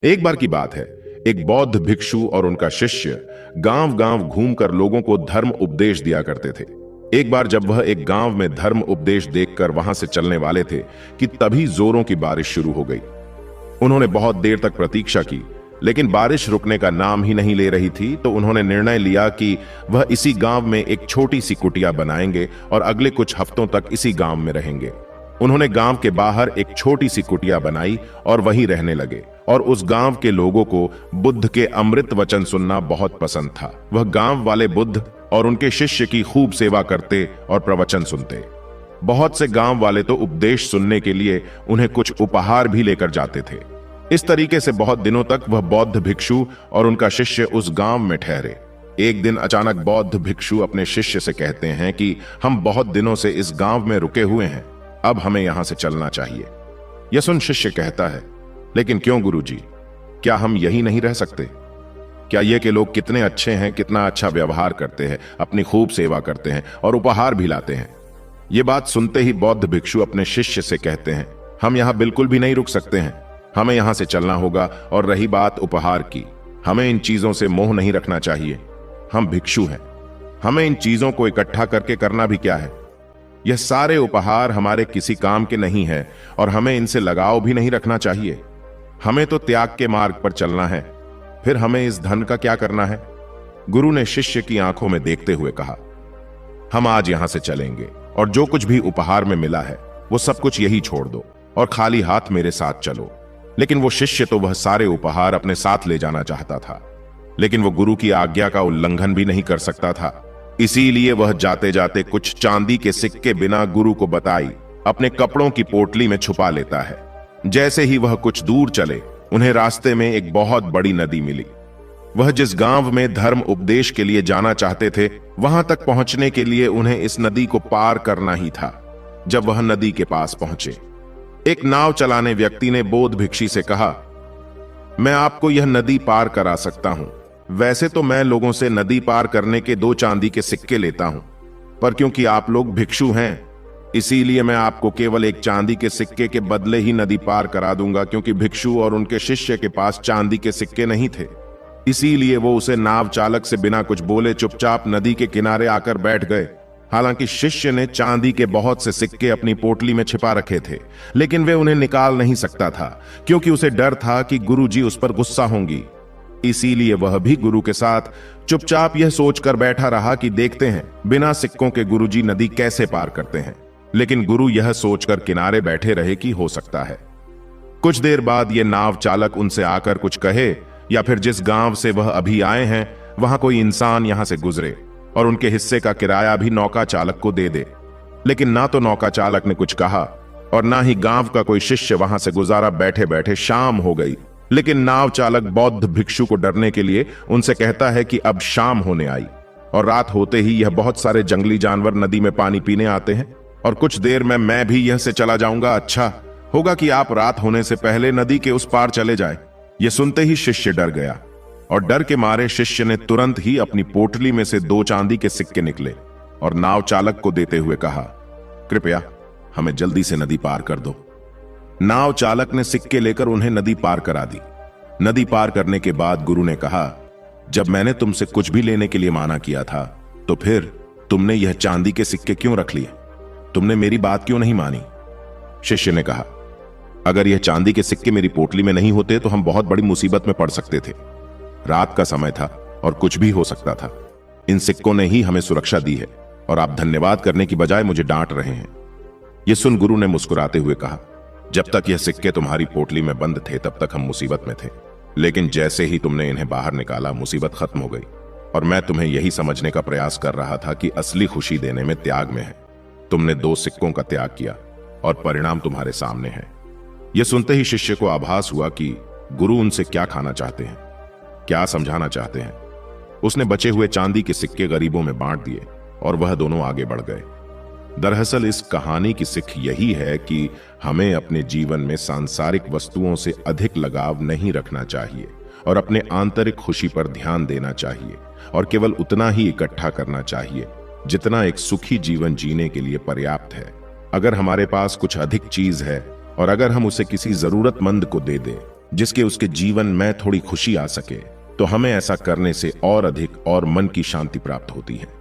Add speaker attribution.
Speaker 1: एक बार की बात है। एक बौद्ध भिक्षु और उनका शिष्य गांव गांव घूमकर लोगों को धर्म उपदेश दिया करते थे। एक बार जब वह एक गांव में धर्म उपदेश देखकर वहां से चलने वाले थे कि तभी जोरों की बारिश शुरू हो गई। उन्होंने बहुत देर तक प्रतीक्षा की, लेकिन बारिश रुकने का नाम ही नहीं ले रही थी। तो उन्होंने निर्णय लिया कि वह इसी गांव में एक छोटी सी कुटिया बनाएंगे और अगले कुछ हफ्तों तक इसी गांव में रहेंगे। उन्होंने गांव के बाहर एक छोटी सी कुटिया बनाई और वहीं रहने लगे। और उस गांव के लोगों को बुद्ध के अमृत वचन सुनना बहुत पसंद था। वह गांव वाले बुद्ध और उनके शिष्य की खूब सेवा करते और प्रवचन सुनते। बहुत से गांव वाले तो उपदेश सुनने के लिए उन्हें कुछ उपहार भी लेकर जाते थे। इस तरीके से बहुत दिनों तक वह बौद्ध भिक्षु और उनका शिष्य उस गांव में ठहरे। एक दिन अचानक बौद्ध भिक्षु अपने शिष्य से कहते हैं कि हम बहुत दिनों से इस गांव में रुके हुए हैं, अब हमें यहां से चलना चाहिए। यह सुन शिष्य कहता है, लेकिन क्यों गुरुजी, क्या हम यही नहीं रह सकते? क्या ये कि लोग कितने अच्छे हैं, कितना अच्छा व्यवहार करते हैं, अपनी खूब सेवा करते हैं और उपहार भी लाते हैं। ये बात सुनते ही बौद्ध भिक्षु अपने शिष्य से कहते हैं, हम यहां बिल्कुल भी नहीं रुक सकते हैं, हमें यहां से चलना होगा। और रही बात उपहार की, हमें इन चीजों से मोह नहीं रखना चाहिए। हम भिक्षु हैं, हमें इन चीजों को इकट्ठा करके करना भी क्या है? यह सारे उपहार हमारे किसी काम के नहीं है और हमें इनसे लगाव भी नहीं रखना चाहिए। हमें तो त्याग के मार्ग पर चलना है, फिर हमें इस धन का क्या करना है? गुरु ने शिष्य की आंखों में देखते हुए कहा, हम आज यहां से चलेंगे और जो कुछ भी उपहार में मिला है वो सब कुछ यही छोड़ दो और खाली हाथ मेरे साथ चलो। लेकिन वो शिष्य तो वह सारे उपहार अपने साथ ले जाना चाहता था, लेकिन वो गुरु की आज्ञा का उल्लंघन भी नहीं कर सकता था। इसीलिए वह जाते जाते कुछ चांदी के सिक्के बिना गुरु को बताई अपने कपड़ों की पोटली में छुपा लेता है। जैसे ही वह कुछ दूर चले, उन्हें रास्ते में एक बहुत बड़ी नदी मिली। वह जिस गांव में धर्म उपदेश के लिए जाना चाहते थे, वहां तक पहुंचने के लिए उन्हें इस नदी को पार करना ही था। जब वह नदी के पास पहुंचे, एक नाव चलाने व्यक्ति ने बौद्ध भिक्षु से कहा, मैं आपको यह नदी पार करा सकता हूं। वैसे तो मैं लोगों से नदी पार करने के 2 चांदी के सिक्के लेता हूं, पर क्योंकि आप लोग भिक्षु हैं, इसीलिए मैं आपको केवल 1 चांदी के सिक्के के बदले ही नदी पार करा दूंगा। क्योंकि भिक्षु और उनके शिष्य के पास चांदी के सिक्के नहीं थे, इसीलिए वो उसे नाव चालक से बिना कुछ बोले चुपचाप नदी के किनारे आकर बैठ गए। हालांकि शिष्य ने चांदी के बहुत से सिक्के अपनी पोटली में छिपा रखे थे, लेकिन वे उन्हें निकाल नहीं सकता था, क्योंकि उसे डर था कि गुरुजी उस पर गुस्सा होंगी। इसीलिए वह भी गुरु के साथ चुपचाप यह सोचकर बैठा रहा कि देखते हैं बिना सिक्कों के गुरुजी नदी कैसे पार करते हैं। लेकिन गुरु यह सोचकर किनारे बैठे रहे कि हो सकता है कुछ देर बाद यह नाव चालक उनसे आकर कुछ कहे, या फिर जिस गांव से वह अभी आए हैं वहां कोई इंसान यहां से गुजरे और उनके हिस्से का किराया भी नौका चालक को दे दे। लेकिन ना तो नौका चालक ने कुछ कहा और ना ही गांव का कोई शिष्य वहां से गुजारा। बैठे बैठे शाम हो गई, लेकिन नाव चालक बौद्ध भिक्षु को डरने के लिए उनसे कहता है कि अब शाम होने आई और रात होते ही यह बहुत सारे जंगली जानवर नदी में पानी पीने आते हैं और कुछ देर में मैं भी यह से चला जाऊंगा। अच्छा होगा कि आप रात होने से पहले नदी के उस पार चले जाए। यह सुनते ही शिष्य डर गया और डर के मारे शिष्य ने तुरंत ही अपनी पोटली में से 2 चांदी के सिक्के निकले और नाव चालक को देते हुए कहा, कृपया हमें जल्दी से नदी पार कर दो। नाव चालक ने सिक्के लेकर उन्हें नदी पार करा दी। नदी पार करने के बाद गुरु ने कहा, जब मैंने तुमसे कुछ भी लेने के लिए माना किया था, तो फिर तुमने यह चांदी के सिक्के क्यों रख लिए? तुमने मेरी बात क्यों नहीं मानी? शिष्य ने कहा, अगर यह चांदी के सिक्के मेरी पोटली में नहीं होते तो हम बहुत बड़ी मुसीबत में पड़ सकते थे। रात का समय था और कुछ भी हो सकता था। इन सिक्कों ने ही हमें सुरक्षा दी है और आप धन्यवाद करने की बजाय मुझे डांट रहे हैं। यह सुन गुरु ने मुस्कुराते हुए कहा, जब तक यह सिक्के तुम्हारी पोटली में बंद थे तब तक हम मुसीबत में थे, लेकिन जैसे ही तुमने इन्हें बाहर निकाला मुसीबत खत्म हो गई। और मैं तुम्हें यही समझने का प्रयास कर रहा था कि असली खुशी देने में त्याग में है। तुमने 2 सिक्कों का त्याग किया और परिणाम तुम्हारे सामने है। यह सुनते ही शिष्य को आभास हुआ कि गुरु उनसे क्या खाना चाहते हैं, क्या समझाना चाहते हैं। उसने बचे हुए चांदी के सिक्के गरीबों में बांट दिए और वह दोनों आगे बढ़ गए। दरअसल इस कहानी की सीख यही है कि हमें अपने जीवन में सांसारिक वस्तुओं से अधिक लगाव नहीं रखना चाहिए और अपने आंतरिक खुशी पर ध्यान देना चाहिए और केवल उतना ही इकट्ठा करना चाहिए जितना एक सुखी जीवन जीने के लिए पर्याप्त है। अगर हमारे पास कुछ अधिक चीज है और अगर हम उसे किसी जरूरतमंद को दे दें जिसके उसके जीवन में थोड़ी खुशी आ सके, तो हमें ऐसा करने से और अधिक और मन की शांति प्राप्त होती है।